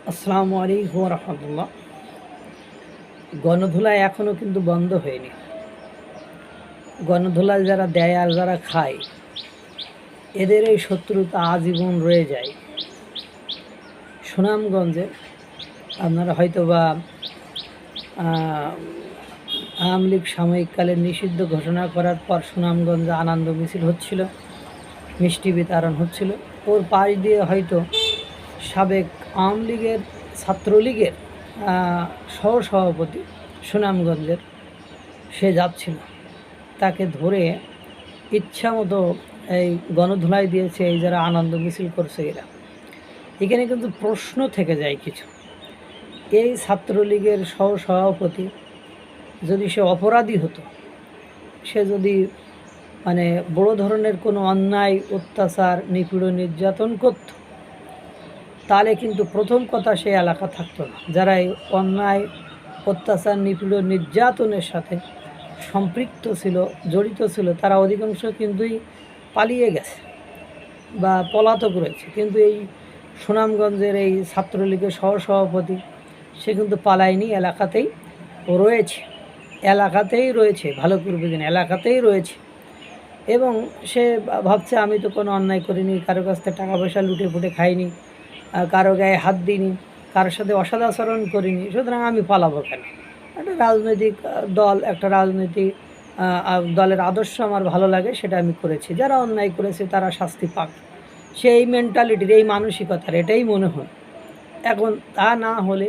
আসসালামু আলাইকুম রহমতুল্লাহ। গণধোলা এখনও কিন্তু বন্ধ হয়নি। গণধোলা যারা দেয় আর যারা খায়, এদের এই শত্রুতা আজীবন রয়ে যায়। সুনামগঞ্জে আপনারা হয়তো বা আওয়ামী লীগ সাময়িককালে নিষিদ্ধ ঘোষণা করার পর সুনামগঞ্জে আনন্দ মিছিল হচ্ছিল, মিষ্টি বিতরণ হচ্ছিল। ওর পাশ দিয়ে হয়তো সাবেক আওয়ামী লীগের ছাত্রলীগের সহসভাপতি সুনামগঞ্জের সে যাচ্ছিল, তাকে ধরে ইচ্ছা মতো এই গণধোলাই দিয়েছে এই যারা আনন্দ মিছিল করছে এরা। এখানে কিন্তু প্রশ্ন থেকে যায় কিছু। এই ছাত্রলীগের সহসভাপতি যদি সে অপরাধী হতো, সে যদি মানে বড় ধরনের কোনো অন্যায় অত্যাচার নিপীড়ন নির্যাতন করত, তাহলে কিন্তু প্রথম কথা সে এলাকা থাকতো না। যারা এই অন্যায় অত্যাচার নিপীড়ন নির্যাতনের সাথে সম্পৃক্ত ছিল, জড়িত ছিল, তারা অধিকাংশ কিন্তুই পালিয়ে গেছে বা পলাতক রয়েছে। কিন্তু এই সুনামগঞ্জের এই ছাত্রলীগের সহসভাপতি সে কিন্তু পালায়নি, এলাকাতেই রয়েছে, ভালো করে বুঝেন, এলাকাতেই রয়েছে। এবং সে ভাবছে আমি তো কোনো অন্যায় করিনি, কারো কাছ থেকে টাকা পয়সা লুটে ফুটে খাইনি, কারো গায়ে হাত দিইনি, কারোর সাথে অসদাচরণ করিনি, সুতরাং আমি পালাবো কেন? একটা রাজনৈতিক দল, একটা রাজনৈতিক দলের আদর্শ আমার ভালো লাগে, সেটা আমি করেছি। যারা অন্যায় করেছে তারা শাস্তি পাক, সেই মেন্টালিটির, এই মানসিকতার, এটাই মনে হয়। এখন তা না হলে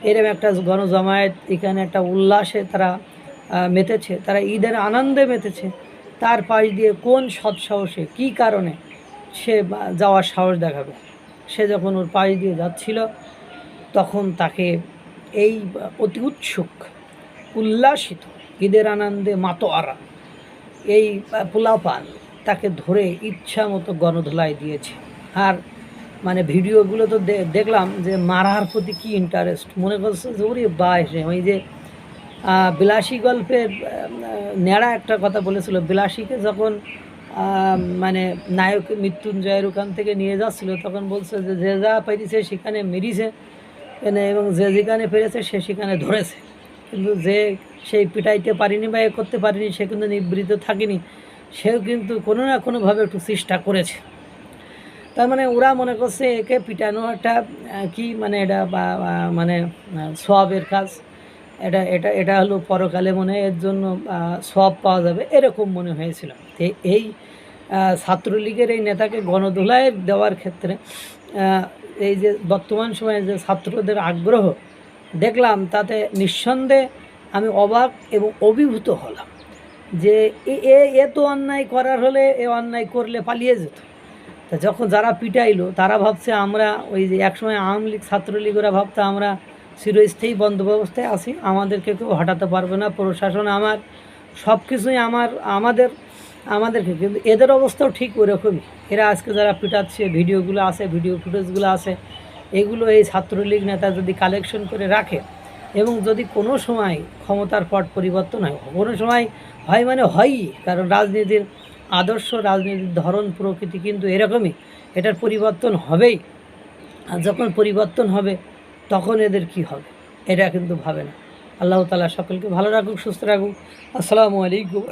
এরকম একটা গণজমায়েত, এখানে একটা উল্লাসে তারা মেতেছে, তারা ঈদের আনন্দে মেতেছে, তার পাশ দিয়ে কোন সৎসাহসে কী কারণে সে যাওয়ার সাহস দেখাবে? সে যখন ওর পাশ দিয়ে যাচ্ছিল, তখন তাকে এই অতি উৎসুক, উল্লাসিত, ঈদের আনন্দে মাতোয়ারা এই পোলাপান তাকে ধরে ইচ্ছা মতো গণধোলাই দিয়েছে। আর মানে ভিডিওগুলো তো দেখলাম যে মারার প্রতি কী ইন্টারেস্ট, মনে করছে যে ওরে বাসে ওই যে বিলাসী গল্পের ন্যাড়া একটা কথা বলেছিল, বিলাসীকে যখন মানে নায়ক মৃত্যুঞ্জয়ের ওখান থেকে নিয়ে যাচ্ছিল, তখন বলছে যে যে যা পেরেছে সেখানে মেরিছে এবং যে যেখানে পেরেছে সে সেখানে ধরেছে, কিন্তু যে সেই পিটাইতে পারিনি বা এ করতে পারিনি সে কিন্তু নিবৃত্ত থাকেনি, সেও কিন্তু কোনো না কোনোভাবে একটু চেষ্টা করেছে। তার মানে ওরা মনে করছে একে পিটানো একটা কি মানে এটা মানে সওয়াবের কাজ, এটা এটা এটা হলো পরকালে মনে হয় এর জন্য সওয়াব পাওয়া যাবে, এরকম মনে হয়েছিল। তো এই ছাত্রলীগের এই নেতাকে গণধোলাই দেওয়ার ক্ষেত্রে এই যে বর্তমান সময়ে যে ছাত্রদের আগ্রহ দেখলাম, তাতে নিঃসন্দেহে আমি অবাক এবং অভিভূত হলাম যে এ তো অন্যায় করার হলে, এ অন্যায় করলে পালিয়ে যেত। তা যখন যারা পিটাইলো তারা ভাবছে আমরা ওই যে একসময় আওয়ামী লীগ ছাত্রলীগ, ওরা ভাবতে আমরা চিরস্থায়ী বন্ধ ব্যবস্থায় আছি, আমাদেরকে কেউ হটাতে পারবে না, প্রশাসন আমার, সব কিছুই আমাদেরকে। কিন্তু এদের অবস্থাও ঠিক ওরকমই। এরা আজকে যারা পিটাচ্ছে, ভিডিও ফুটেজগুলো আছে, এগুলো এই ছাত্রলীগ নেতা যদি কালেকশন করে রাখে এবং যদি কোনো সময় ক্ষমতার পট পরিবর্তন হয়, কোনো সময় হয় মানে হয়ই, কারণ রাজনীতির আদর্শ, রাজনীতির ধরন, প্রকৃতি কিন্তু এরকমই, এটার পরিবর্তন হবেই। আর যখন পরিবর্তন হবে তখন এদের কি হবে এটা কিন্তু ভাবে না। আল্লাহ তাআলা সকলকে ভালো রাখুক, সুস্থ রাখুক। আসসালামু আলাইকুম।